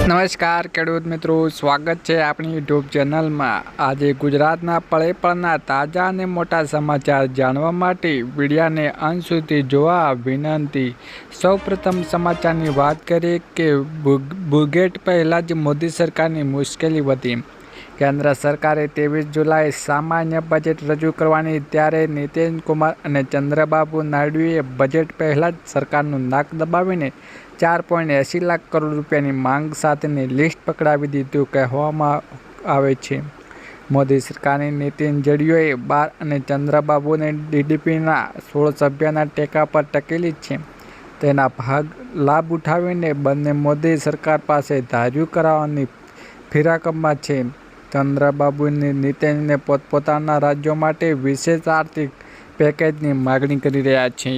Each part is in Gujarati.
નમસ્કાર ખેડૂત મિત્રો, સ્વાગત છે આપણી યુટ્યુબ ચેનલમાં। આજે ગુજરાતના પળે પળના તાજા અને મોટા સમાચાર જાણવા માટે વિડીયોને અંત સુધી જોવા વિનંતી। સૌપ્રથમ સમાચારની વાત કરીએ કે બુગેટ પહેલાં જ મોદી સરકારની મુશ્કેલી વધી। કેન્દ્ર સરકારે 23 જુલાઈએ સામાન્ય બજેટ રજૂ કરવાની, ત્યારે નીતિન કુમાર અને ચંદ્રબાબુ નાયડુએ બજેટ પહેલાં જ સરકારનું નાક દબાવીને 4.80 લાખ કરોડ રૂપિયાની માંગ સાથેની લિસ્ટ પકડાવી દીધું કહેવામાં આવે છે। મોદી સરકારની નીતિ જેડીયુએ 12 અને ચંદ્રબાબુને ટીડીપીના 16 સભ્યોના ટેકા પર ટકેલી છે। તેના લાભ ઉઠાવીને બંને મોદી સરકાર પાસે ધાર્યું કરાવવાની ફિરાકમાં છે। ચંદ્રબાબુની નીતિને પોતપોતાના રાજ્યો માટે વિશેષ આર્થિક પેકેજની માગણી કરી રહ્યા છે।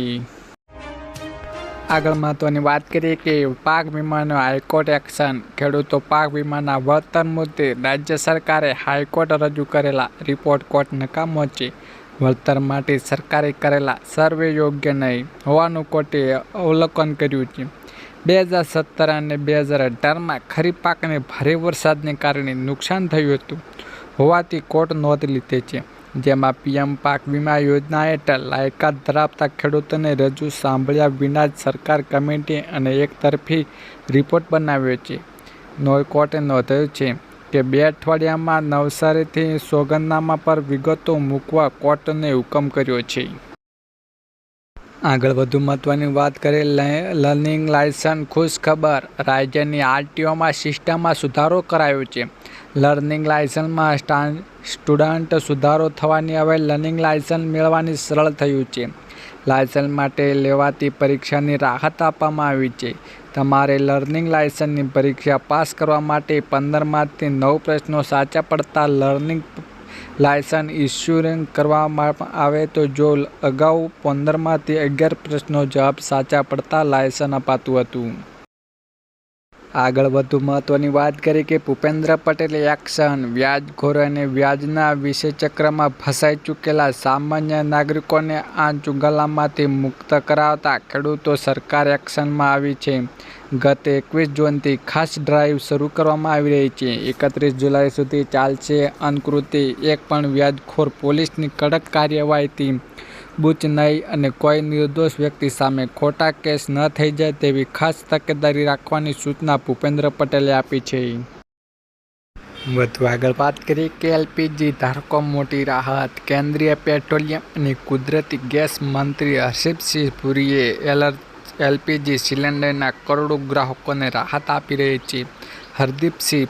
આગળ મહત્વની વાત કરીએ કે પાક વીમાનો હાઈકોર્ટ એક્શન। ખેડૂતો પાક વીમાના વળતર મુદ્દે રાજ્ય સરકારે હાઈકોર્ટ રજૂ કરેલા રિપોર્ટ કોર્ટ નકામો છે। વળતર માટે સરકારે કરેલા સર્વે યોગ્ય નહીં હોવાનું કોર્ટે અવલોકન કર્યું છે। 2017 અને 2018માં ખરીફ પાકને ભારે વરસાદને કારણે નુકસાન થયું હતું હોવાથી કોર્ટ નોંધ લીધી છે, જેમાં પીએમ પાક વીમા યોજના હેઠળ લાયકાત ધરાવતા ખેડૂતોને રજૂ સાંભળ્યા વિના જ સરકાર કમિટી અને એકતરફી રિપોર્ટ બનાવ્યો છે। કોર્ટે નોંધ્યું છે કે 2 અઠવાડિયામાં નવસારીથી સોગંદનામા પર વિગતો મૂકવા કોર્ટને હુકમ કર્યો છે। આગળ વધુ મહત્વની વાત કરીએ લર્નિંગ લાયસન્સ ખુશખબર। રાજ્યની આરટીઓમાં સિસ્ટમમાં સુધારો કરાયો છે। લર્નિંગ લાયસન્સમાં સ્ટુડન્ટ સુધારો થવાની હવે લર્નિંગ લાયસન્સ મેળવવાની સરળ થયું છે। લાયસન્સ માટે લેવાતી પરીક્ષાની રાહત આપવામાં આવી છે। તમારે લર્નિંગ લાયસન્સની પરીક્ષા પાસ કરવા માટે 15માંથી 9 પ્રશ્નો સાચા પડતા લર્નિંગ લાયસન્સ ઇસ્યુ કરવામાં આવે તો જો અગાઉ 15માંથી 11 પ્રશ્નો જવાબ સાચા પડતા લાયસન્સ અપાતું હતું। આગળ વધુ મહત્વની વાત કરીએ કે ભૂપેન્દ્ર પટેલે એક્શન। વ્યાજખોરો અને વ્યાજના વિષચક્રમાં ફસાઈ ચૂકેલા સામાન્ય નાગરિકોને આ ચુંગાલમાંથી મુક્ત કરાવતા ખેડૂતો સરકાર એક્શનમાં આવી છે। ગત 21 જૂનથી ખાસ ડ્રાઈવ શરૂ કરવામાં આવી રહી છે। 31 જુલાઈ સુધી ચાલશે। અંકૃતિ એક પણ વ્યાજખોર પોલીસની કડક કાર્યવાહીથી બૂચ નહીં અને કોઈ નિર્દોષ વ્યક્તિ સામે ખોટા કેસ ન થઈ જાય તેવી ખાસ તકેદારી રાખવાની સૂચના ભૂપેન્દ્ર પટેલે આપી છે। વધુ આગળ વાત કરીએ કે એલપીજી ધારકો મોટી રાહત। કેન્દ્રીય પેટ્રોલિયમ અને કુદરતી ગેસ મંત્રી હરદીપસિંહ પુરીએ એલપીજી સિલિન્ડરના કરોડો ગ્રાહકોને રાહત આપી રહી છે। હરદીપસિંહ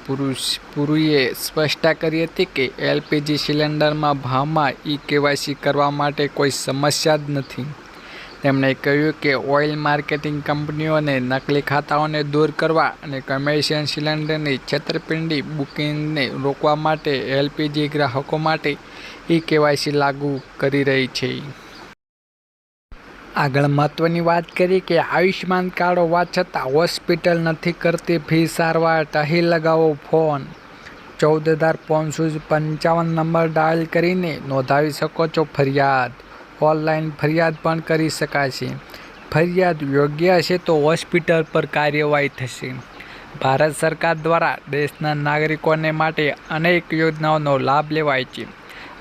પુરીએ સ્પષ્ટતા કરી હતી કે એલપીજી સિલિન્ડરમાં ભાવમાં ઈ-કેવાયસી કરવા માટે કોઈ સમસ્યા જ નથી। તેમણે કહ્યું કે ઓઇલ માર્કેટિંગ કંપનીઓને નકલી ખાતાઓને દૂર કરવા અને કમર્શિયલ સિલિન્ડરની છેતરપિંડી બુકિંગને રોકવા માટે એલપીજી ગ્રાહકો માટે ઈ-કેવાયસી લાગુ કરી રહી છે। આગળ મહત્વની વાત કરીએ કે આયુષ્માન કાર્ડ હોવા છતાં હોસ્પિટલ નથી કરતી ફ્રી સારવાર, અહીં લગાવો ફોન। 14,555 નંબર ડાયલ કરીને નોંધાવી શકો છો ફરિયાદ। ઓનલાઈન ફરિયાદ પણ કરી શકાશે। ફરિયાદ યોગ્ય હશે તો હોસ્પિટલ પર કાર્યવાહી થશે। ભારત સરકાર દ્વારા દેશના નાગરિકોને માટે અનેક યોજનાઓનો લાભ લેવાય છે।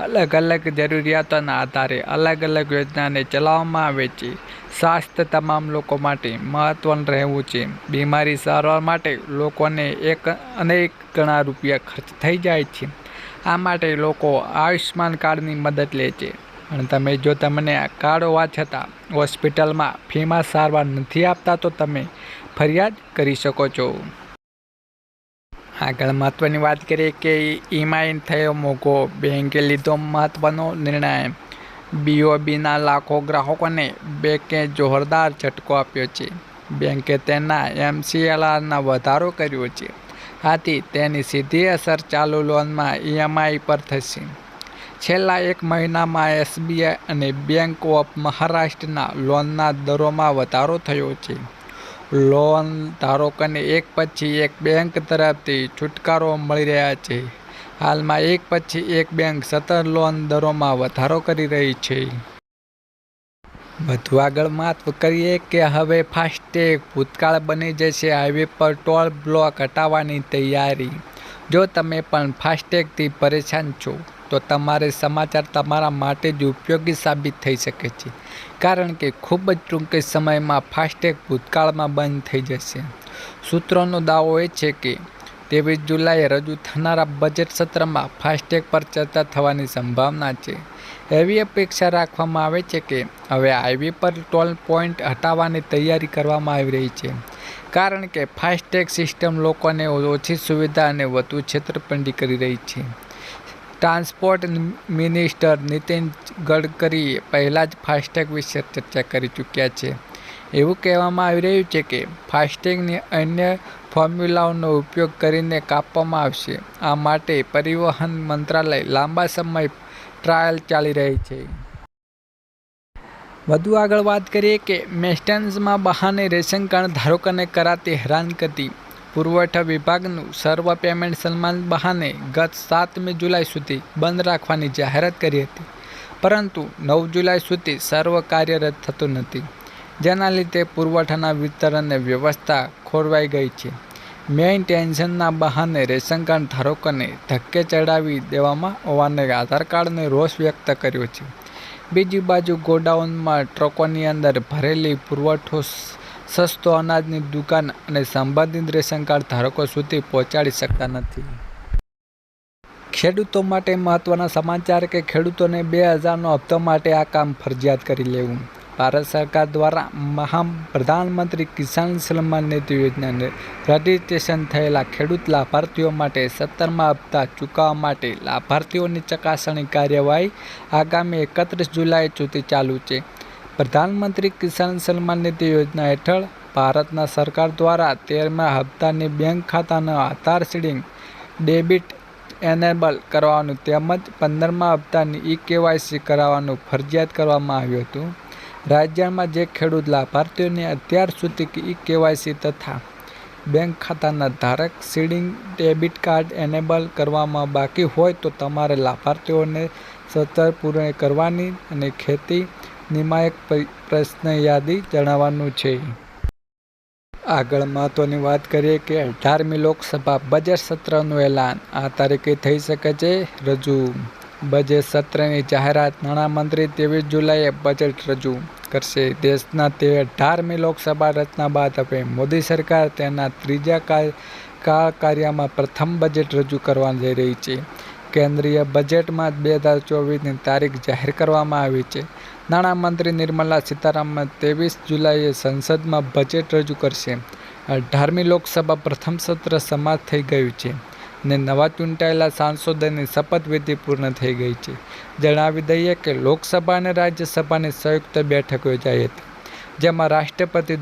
અલગ અલગ જરૂરિયાતોના આધારે અલગ અલગ યોજનાને ચલાવવામાં આવે છે। સ્વાસ્થ્ય તમામ લોકો માટે મહત્વનું રહેવું છે। બીમારી સારવાર માટે લોકોને અનેક ગણા રૂપિયા ખર્ચ થઈ જાય છે। આ માટે લોકો આયુષ્માન કાર્ડની મદદ લે છે। અને જો તમને આ કાર્ડ હોવા છતાં હોસ્પિટલમાં ફ્રીમાં સારવાર નથી આપતા તો તમે ફરિયાદ કરી શકો છો। આગળ મહત્વની વાત કરીએ કે ઈએમઆઈ થયો મોંઘો, બેંકે લીધો મહત્વનો નિર્ણય। બીઓબીના લાખો ગ્રાહકોને બેંકે જોરદાર ઝટકો આપ્યો છે। બેંકે તેના એમસીએલઆરમાં વધારો કર્યો છે, આથી તેની સીધી અસર ચાલુ લોનમાં ઈએમઆઈ પર થશે। છેલ્લા 1 મહિનામાં એસબીઆઈ અને બેંક ઓફ મહારાષ્ટ્રના લોનના દરોમાં વધારો થયો છે। લોન ધારકોને એક પછી એક બેંક તરફથી છુટકારો મળી રહ્યા છે। હાલમાં એક પછી એક બેંક સતત લોન દરોમાં વધારો કરી રહી છે। વધુ આગળ વાત કરીએ કે હવે ફાસ્ટેગ ભૂતકાળ બની જશે, હાઈવે પર ટોલ બ્લોક હટાવવાની તૈયારી। જો તમે પણ ફાસ્ટેગથી પરેશાન છો તો તમારે સમાચાર તમારા માટે જ ઉપયોગી સાબિત થઈ શકે છે, કારણ કે ખૂબ જ ટૂંક સમયમાં ફાસ્ટેગ ભૂતકાળમાં બંધ થઈ જશે। સૂત્રોનો દાવો છે કે 23 જુલાઈએ રજૂ થનારા બજેટ સત્રમાં ફાસ્ટેગ પર ચર્ચા થવાની સંભાવના છે। એવી અપેક્ષા રાખવામાં આવે છે કે હવે હાઈવે પર ટોલ પોઈન્ટ હટાવવાની તૈયારી કરવામાં આવી રહી છે, કારણ કે ફાસ્ટેગ સિસ્ટમ લોકોને ઓછી સુવિધા અને વધુ છેતરપિંડી કરી રહી છે। ટ્રાન્સપોર્ટ મિનિસ્ટર નીતિન ગડકરીએ પહેલાં જ ફાસ્ટેગ વિશે ચર્ચા કરી ચૂક્યા છે। એવું કહેવામાં આવી રહ્યું છે કે ફાસ્ટેગની અન્ય ફોર્મ્યુલાઓનો ઉપયોગ કરીને કાપવામાં આવશે। આ માટે પરિવહન મંત્રાલય લાંબા સમય ટ્રાયલ ચાલી રહી છે। વધુ આગળ વાત કરીએ કે મેન્ટેનન્સના બહાને રેશન કાર્ડ ધારકોને કરાતી હેરાનગતિ। પુરવઠા વિભાગનું સર્વ પેમેન્ટ સન્માન બહાને ગત 7મી જુલાઈ સુધી બંધ રાખવાની જાહેરાત કરી હતી, પરંતુ 9 જુલાઈ સુધી સર્વ કાર્યરત થતું નથી, જેના લીધે પુરવઠાના વિતરણની વ્યવસ્થા ખોરવાઈ ગઈ છે। મેઇન્ટેનન્સના બહાને રેશન કાર્ડ ધારકોને ધક્કે ચડાવી દેવામાં હોવાને આધાર કાર્ડને રોષ વ્યક્ત કર્યો છે। બીજી બાજુ ગોડાઉનમાં ટ્રકોની અંદર ભરેલી પુરવઠો સસ્તો અનાજની દુકાન અને સંબંધિત રેશન કાર્ડ ધારકો સુધી પહોંચાડી શકતા નથી। ખેડૂતો માટે મહત્વના સમાચાર કે ખેડૂતોને 2000નો હપ્તો માટે આ કામ ફરજિયાત કરી લેવું। ભારત સરકાર દ્વારા પ્રધાનમંત્રી કિસાન સન્માન નિધિ યોજનાને રજીસ્ટ્રેશન થયેલા ખેડૂત લાભાર્થીઓ માટે 17મા હપ્તા ચૂકવવા માટે લાભાર્થીઓની ચકાસણી કાર્યવાહી આગામી 31 જુલાઈ સુધી ચાલુ છે। પ્રધાનમંત્રી કિસાન સન્માન નિધિ યોજના હેઠળ ભારત સરકાર દ્વારા 13મા હપ્તાની બેંક ખાતાના આધાર સીડિંગ ડેબિટ એનેબલ કરવાનું તેમજ 15મા હપ્તાની ઈ-કેવાયસી કરાવવાનું ફરજિયાત કરવામાં આવ્યું હતું। રાજ્યમાં જે ખેડૂત લાભાર્થીઓને અત્યાર સુધી ઈ-કેવાયસી તથા બેંક ખાતાના ધારક સીડિંગ ડેબિટ કાર્ડ એનેબલ કરવામાં બાકી હોય તો તમારે લાભાર્થીઓને સત્વરે પૂર્ણ કરવાની અને ખેતી નિયામક પ્રશ્ન યાદી જણાવવાનું છે। આગળ મહત્વની વાત કરીએ કે 18મી લોકસભા બજેટ સત્રનું એલાન આ તારીખે થઈ શકે છે રજૂ। બજેટ સત્રની જાહેરાત નાણામંત્રી 23 જુલાઈએ બજેટ રજૂ કરશે। દેશના 18મી લોકસભા રચના બાદ હવે મોદી સરકાર તેના ત્રીજા કાર્યકાળમાં પ્રથમ બજેટ રજૂ કરવા જઈ રહી છે। કેન્દ્રીય બજેટમાં 2024ની તારીખ જાહેર કરવામાં આવી છે। નાણામંત્રી નિર્મલા સીતારામન 23 જુલાઈએ સંસદમાં બજેટ રજૂ કરશે। 18મી લોકસભા પ્રથમ સત્ર સમાપ્ત થઈ ગયું છે અને નવા ચૂંટાયેલા સાંસદોની શપથવિધિ પૂર્ણ થઈ ગઈ છે। જણાવી દઈએ કે લોકસભા અને રાજ્યસભાની સંયુક્ત બેઠક યોજાઈ હતી, જેમાં રાષ્ટ્રપતિ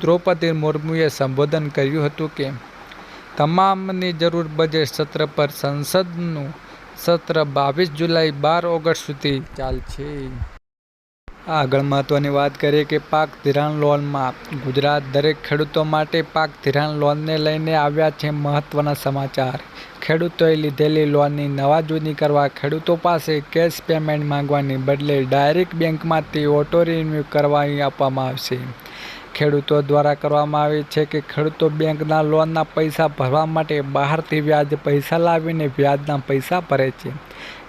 દ્રૌપદી મુર્મુએ સંબોધન કર્યું હતું કે તમામની જરૂર બજેટ સત્ર પર સંસદનું સત્ર 22 જુલાઈ 12 ઓગસ્ટ સુધી ચાલશે। આગળ મહત્વની વાત કરીએ કે પાક ધિરાણ લોનમાં ગુજરાત દરેક ખેડૂતો માટે પાક ધિરાણ લોનને લઈને આવ્યા છે મહત્વના સમાચાર। ખેડૂતોએ લીધેલી લોનની નવાજૂની કરવા ખેડૂતો પાસે કેશ પેમેન્ટ માંગવાની બદલે ડાયરેક્ટ બેંકમાંથી ઓટો રિન્યૂ કરવાઈ આપવામાં આવશે। ખેડૂતો દ્વારા કરવામાં આવે છે કે ખેડૂતો બેંકના લોનના પૈસા ભરવા માટે બહારથી વ્યાજ પૈસા લાવીને વ્યાજના પૈસા ભરે છે।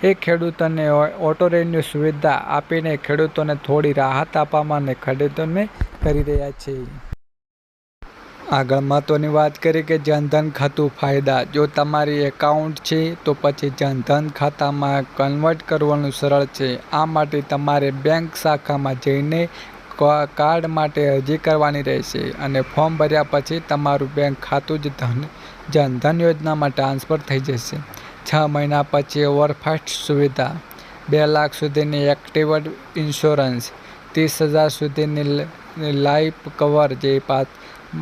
એ ખેડૂતોને ઓટો રિન્યૂ સુવિધા આપીને ખેડૂતોને થોડી રાહત આપવામાં ખેડૂતોને કરી રહ્યા છે। આગળ મહત્વની વાત કરીએ કે જનધન ખાતું ફાયદા। જો તમારી એકાઉન્ટ છે તો પછી જનધન ખાતામાં કન્વર્ટ કરવાનું સરળ છે। આ માટે તમારે બેંક શાખામાં જઈને કાર્ડ માટે અરજી કરવાની રહેશે અને ફોર્મ ભર્યા પછી તમારું બેંક ખાતું જનધન યોજનામાં ટ્રાન્સફર થઈ જશે। 6 મહિના પછી ઓવરફાસ્ટ સુવિધા, 2 લાખ સુધીની એક્ટિવ ઇન્સ્યોરન્સ, 30,000 સુધીની લાઈફ કવર જેવી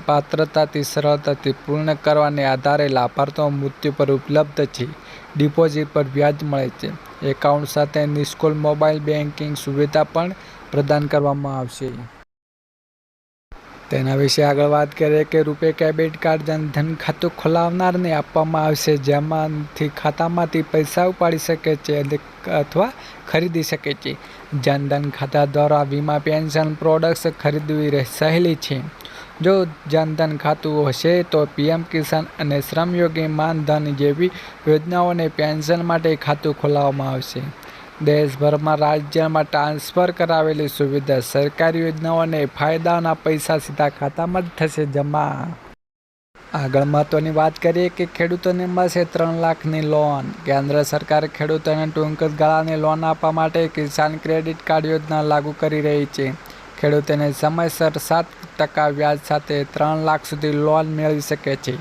પાત્રતાથી સરળતાથી પૂર્ણ કરવાને આધારે લાભાર્થીઓ મૃત્યુ પર ઉપલબ્ધ છે। ડિપોઝિટ પર વ્યાજ મળે છે। એકાઉન્ટ સાથે નિઃશુલ્ક મોબાઈલ બેન્કિંગ સુવિધા પણ પ્રદાન કરવામાં આવશે। તેના વિશે આગળ વાત કરીએ કે રૂપે ક્રેડિટ કાર્ડ જનધન ખાતું ખોલાવનારને આપવામાં આવશે, જેમાંથી ખાતામાંથી પૈસા ઉપાડી શકે છે અથવા ખરીદી શકે છે. જનધન ખાતા દ્વારા વીમા પેન્શન પ્રોડક્ટ્સ ખરીદવી સહેલી છે. જો જનધન ખાતું હશે તો પીએમ કિસાન અને શ્રમયોગી માનધન જેવી યોજનાઓને પેન્શન માટે ખાતું ખોલાવવામાં આવશે. દેશભરમાં રાજ્યમાં ટ્રાન્સફર કરાવેલી સુવિધા સરકારી યોજનાઓ અને ફાયદાના પૈસા સીધા ખાતામાં જ થશે જમા. આગળ મહત્વની વાત કરીએ કે ખેડૂતોને મળશે 3 લાખની લોન. કેન્દ્ર સરકાર ખેડૂતોને ટૂંક ગાળાની લોન આપવા માટે કિસાન ક્રેડિટ કાર્ડ યોજના લાગુ કરી રહી છે. ખેડૂતોને સમયસર 7% વ્યાજ સાથે 3 લાખ સુધી લોન મેળવી શકે છે.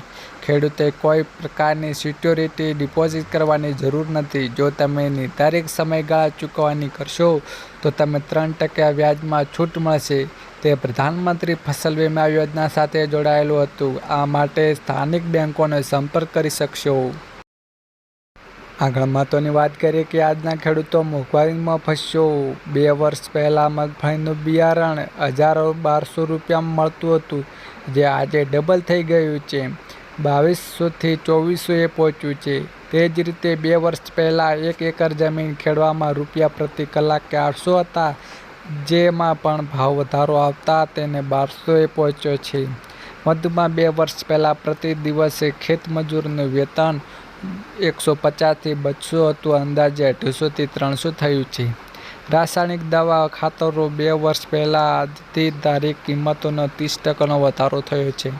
ખેડૂતે કોઈ પ્રકારની સિક્યોરિટી ડિપોઝિટ કરવાની જરૂર નથી. જો તમે નિર્ધારિત સમયગાળા ચૂકવણી કરશો તો તમને 3% વ્યાજમાં છૂટ મળશે. તે પ્રધાનમંત્રી ફસલ વીમા યોજના સાથે જોડાયેલું હતું. આ માટે સ્થાનિક બેંકોનો સંપર્ક કરી શકશો. આગળ મહત્વની વાત કરીએ કે આજના ખેડૂતો મોંઘવારીમાં ફસશો. 2 વર્ષ પહેલાં મગફળીનું બિયારણ 1200 રૂપિયામાં મળતું હતું, જે આજે ડબલ થઈ ગયું છે. 2200થી 2400 પહોંચ્યું છે. તે જ રીતે 2 વર્ષ પહેલાં 1 એકર જમીન ખેડવામાં રૂપિયા પ્રતિ કલાકે 800 હતા, જેમાં પણ ભાવ વધારો આવતા તેને 1200 પહોંચ્યો છે. વધુમાં 2 વર્ષ પહેલાં પ્રતિ દિવસે ખેતમજૂરનું વેતન 150થી 200 હતું, અંદાજે 250થી 300 થયું છે. રાસાયણિક દવા ખાતરો 2 વર્ષ પહેલાં આજથી તારીખ કિંમતોનો 30% વધારો થયો છે.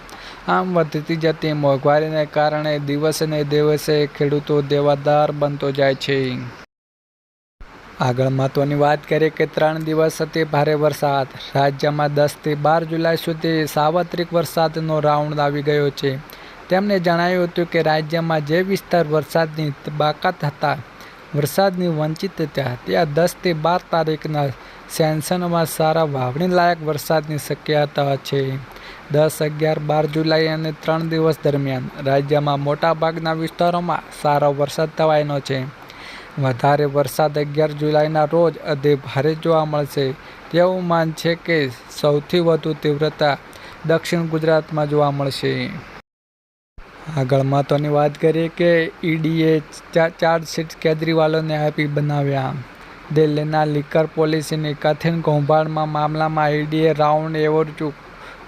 આમ વધતી જતી મોંઘવારીને કારણે દિવસે ને દિવસે ખેડૂતો દેવાદાર બનતો જાય છે. આગળ મહત્વની વાત કરીએ કે 3 દિવસ અતિ ભારે વરસાદ. રાજ્યમાં 10થી 12 જુલાઈ સુધી સાર્વત્રિક વરસાદનો રાઉન્ડ આવી ગયો છે. તેમણે જણાવ્યું હતું કે રાજ્યમાં જે વિસ્તાર વરસાદની બાકાત હતા, વરસાદની વંચિત હતા, ત્યાં 10થી 12 તારીખના સેશનમાં સારા વાવણી લાયક વરસાદની શક્યતા છે. 10, 11, 12 જુલાઈ અને 3 દિવસ દરમિયાન રાજ્યમાં મોટાભાગના વિસ્તારોમાં સારો વરસાદ થવાનો છે. વધારે વરસાદ 11 જુલાઈના રોજ અતિ ભારે જોવા મળશે તેવું માન છે કે સૌથી વધુ તીવ્રતા દક્ષિણ ગુજરાતમાં જોવા મળશે. આગળ મહત્વની વાત કરીએ કે ઈડીએ ચાર્જશીટ કેજરીવાલને આપી બનાવ્યા. દિલ્હીના લિકર પોલિસીની કથિત કૌભાંડના મામલામાં ઈડીએ રાઉન્ડ એવોર્ડ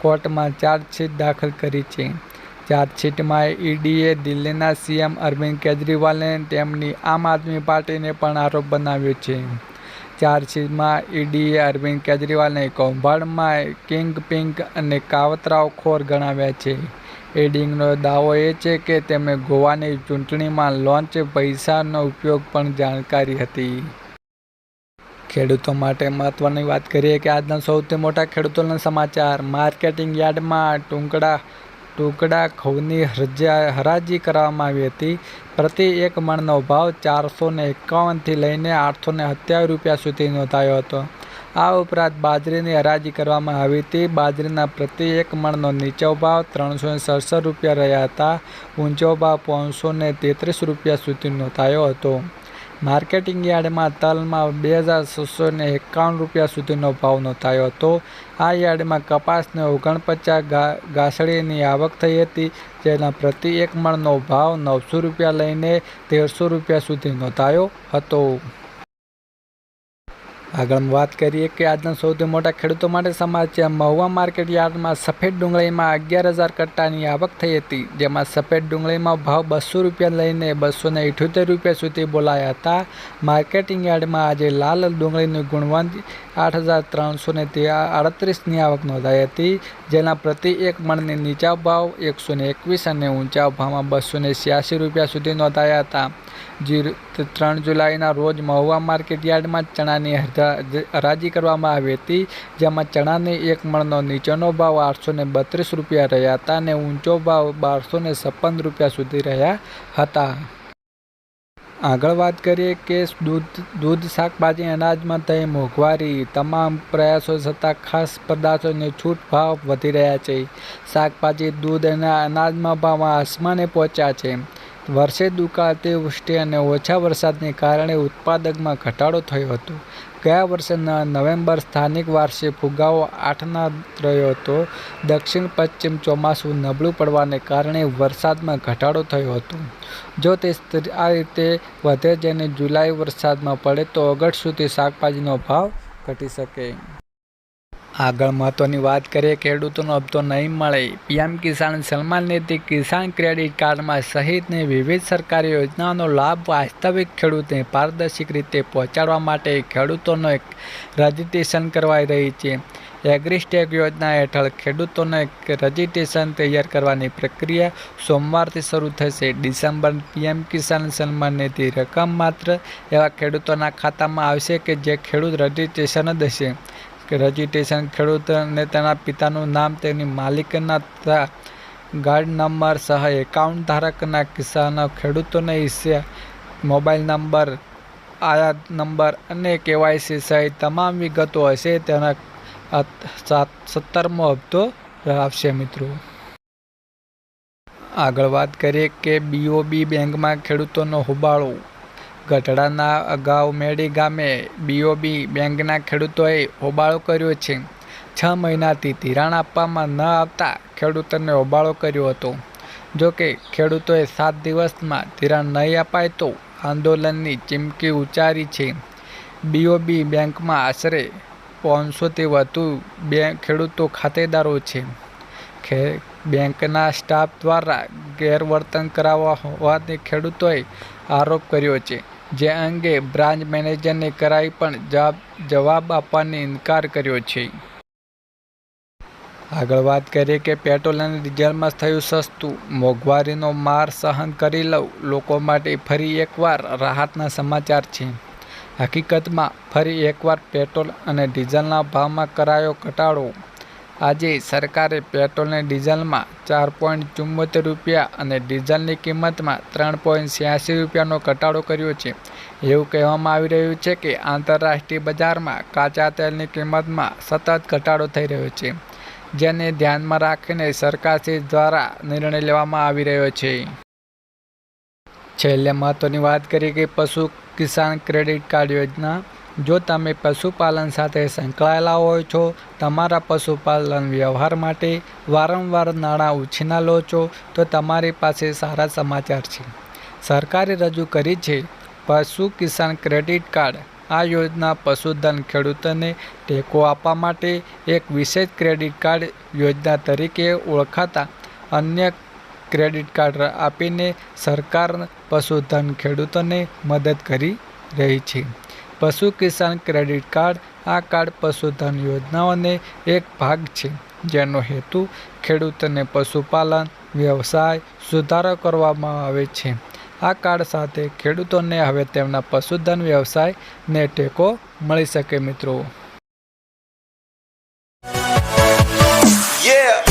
કોર્ટમાં ચાર્જશીટ દાખલ કરી છે. ચાર્જશીટમાં ઈડીએ દિલ્હીના સીએમ અરવિંદ કેજરીવાલને તેમની આમ આદમી પાર્ટીને પણ આરોપ બનાવ્યો છે. ચાર્જશીટમાં ઈડીએ અરવિંદ કેજરીવાલને કૌભાંડમાં કિંગપિન અને કાવતરાખોર ગણાવ્યા છે. ઈડીનો દાવો છે કે તેમને ગોવાની ચૂંટણીમાં લોન્ચ પૈસાનો ઉપયોગ પણ જાણકારી હતી. ખેડૂતો માટે મહત્વની વાત કરીએ કે આજના સૌથી મોટા ખેડૂતોના સમાચાર. માર્કેટિંગ યાર્ડમાં ટુકડા ઘઉંની હરાજી કરવામાં આવી હતી. પ્રતિ 1 મણનો ભાવ 451થી લઈને 827 રૂપિયા સુધી નોંધાયો હતો. આ ઉપરાંત બાજરીની હરાજી કરવામાં આવી હતી. બાજરીના પ્રતિ 1 મણનો નીચો ભાવ 367 રૂપિયા રહ્યા હતા. ઊંચો ભાવ 533 રૂપિયા સુધી નોંધાયો હતો. માર્કેટિંગ યાર્ડમાં તલમાં 2651 રૂપિયા સુધીનો ભાવ નોંધાયો હતો. આ યાર્ડમાં કપાસને 49 ગાંસડીની આવક થઈ હતી, જેના પ્રતિ 1 મણનો ભાવ 900 રૂપિયા લઈને 1300 રૂપિયા સુધી નોંધાયો હતો. આગળ વાત કરીએ કે આજના સૌથી મોટા ખેડૂતો માટે સમાચાર. મહુવા માર્કેટ યાર્ડમાં સફેદ ડુંગળીમાં 11,000 કટ્ટાની આવક થઈ હતી, જેમાં સફેદ ડુંગળીમાં ભાવ 200 રૂપિયા લઈને 278 રૂપિયા સુધી બોલાયા હતા. માર્કેટિંગ યાર્ડમાં આજે લાલ ડુંગળીની ગુણવંત 8,338ની આવક નોંધાઈ હતી, જેના પ્રતિ 1 મણની નીચા ભાવ 121 અને ઊંચા ભાવમાં 286 રૂપિયા સુધી નોંધાયા હતા. 3 જુલાઈના રોજ મહુવા માર્કેટ યાર્ડમાં ચણાની હરાજી કરવામાં આવી હતી, જેમાં ચણાની 1 મણનો નીચેનો ભાવ 832 રૂપિયા રહ્યા હતા અને ઊંચો ભાવ 1256 રૂપિયા સુધી રહ્યા હતા. આગળ વાત કરીએ કે દૂધ, શાકભાજી, અનાજમાં થઈ મોંઘવારી. તમામ પ્રયાસો છતાં ખાસ પદાર્થોને છૂટ ભાવ વધી રહ્યા છે. શાકભાજી, દૂધ અને અનાજમાં ભાવ આસમાને પહોંચ્યા છે. વર્ષે દુકાળ, અતિવૃષ્ટિ અને ઓછા વરસાદને કારણે ઉત્પાદનમાં ઘટાડો થયો હતો. ગયા વર્ષના નવેમ્બર સ્થાનિક વાર્ષિક ફુગાવો 8ના રહ્યો હતો. દક્ષિણ પશ્ચિમ ચોમાસું નબળું પડવાને કારણે વરસાદમાં ઘટાડો થયો હતો. જો તે આ રીતે વધે જેને જુલાઈ વરસાદમાં પડે તો ઓગસ્ટ સુધી શાકભાજીનો ભાવ ઘટી શકે. આગળ મહત્વની વાત કરીએ, ખેડૂતોનો હપ્તો નહીં મળે. પીએમ કિસાન સન્માન નિધિ કિસાન ક્રેડિટ કાર્ડમાં સહિતની વિવિધ સરકારી યોજનાઓનો લાભ વાસ્તવિક ખેડૂતને પારદર્શક રીતે પહોંચાડવા માટે ખેડૂતોને રજીસ્ટ્રેશન કરવાઈ રહી છે. એગ્રીસ્ટેક યોજના હેઠળ ખેડૂતોને રજીસ્ટ્રેશન તૈયાર કરવાની પ્રક્રિયા સોમવારથી શરૂ થશે. ડિસેમ્બર પીએમ કિસાન સન્માન નિધિ રકમ માત્ર એવા ખેડૂતોના ખાતામાં આવશે કે જે ખેડૂત રજીસ્ટ્રેશન જ હશે. રજીસ્ટ્રેશન ખેડૂતને તેના પિતાનું નામ, તેની માલિકીના તથા કાર્ડ નંબર સહ એકાઉન્ટ ધારકના કિસ્સાના ખેડૂતોને હિસ્સે મોબાઈલ નંબર, આયાત નંબર અને કેવાયસી સહિત તમામ વિગતો હશે. તેના 17મો હપ્તો આવશે મિત્રો. આગળ વાત કરીએ કે બીઓબી બેંકમાં ખેડૂતોનો હોબાળો. ગઢડાના અગાઉ મેડી ગામે બીઓબી બેંકના ખેડૂતોએ હોબાળો કર્યો છે. 6 મહિનાથી ધિરાણ આપવામાં ન આવતા ખેડૂતોને હોબાળો કર્યો હતો. જોકે ખેડૂતોએ 7 દિવસમાં ધિરાણ નહીં અપાય તો આંદોલનની ચીમકી ઉચ્ચારી છે. બીઓબી બેંકમાં આશરે 500થી વધુ ખેડૂતો ખાતેદારો છે. બેંકના સ્ટાફ દ્વારા ગેરવર્તન કરાવવા હોવાથી ખેડૂતોએ આરોપ કર્યો છે. જે અંગે બ્રાન્ચ મેનેજરને કરાઈ પણ જવાબ આપવાની ઇનકાર કર્યો છે. આગળ વાત કરીએ કે પેટ્રોલ અને ડીઝલમાં થયું સસ્તું. મોંઘવારીનો માર સહન કરી લોકો માટે ફરી એકવાર રાહતના સમાચાર છે. હકીકતમાં ફરી એકવાર પેટ્રોલ અને ડીઝલના ભાવમાં કરાયો ઘટાડો. આજે સરકારે પેટ્રોલ અને ડીઝલમાં ₹4.74 અને ડીઝલની કિંમતમાં ₹3.86નો ઘટાડો કર્યો છે. એવું કહેવામાં આવી રહ્યું છે કે આંતરરાષ્ટ્રીય બજારમાં કાચા તેલની કિંમતમાં સતત ઘટાડો થઈ રહ્યો છે, જેને ધ્યાનમાં રાખીને સરકારશ્રી દ્વારા નિર્ણય લેવામાં આવી રહ્યો છે. છેલ્લે મહત્વની વાત કરીએ કે પશુ કિસાન ક્રેડિટ કાર્ડ યોજના. જો તમે પશુપાલન સાથે સંકળાયેલા હોય છો, તમારા પશુપાલન વ્યવહાર માટે વારંવાર નાણાં ઉછીના લો છો, તો તમારી પાસે સારા સમાચાર છે. સરકારે રજૂ કરી છે પશુ કિસાન ક્રેડિટ કાર્ડ. આ યોજના પશુધન ખેડૂતોને ટેકો આપવા માટે એક વિશેષ ક્રેડિટ કાર્ડ યોજના તરીકે ઓળખાતા અન્ય ક્રેડિટ કાર્ડ આપીને સરકાર પશુધન ખેડૂતોને મદદ કરી રહી છે. પશુ કિસાન ક્રેડિટ કાર્ડ. આ કાર્ડ પશુધન યોજનાઓનો એક ભાગ છે, જેનો હેતુ ખેડૂતોને પશુપાલન વ્યવસાય સુધારો કરવામાં આવે છે. આ કાર્ડ સાથે ખેડૂતોને હવે તેમના પશુધન વ્યવસાયને ટેકો મળી શકે મિત્રો. Yeah.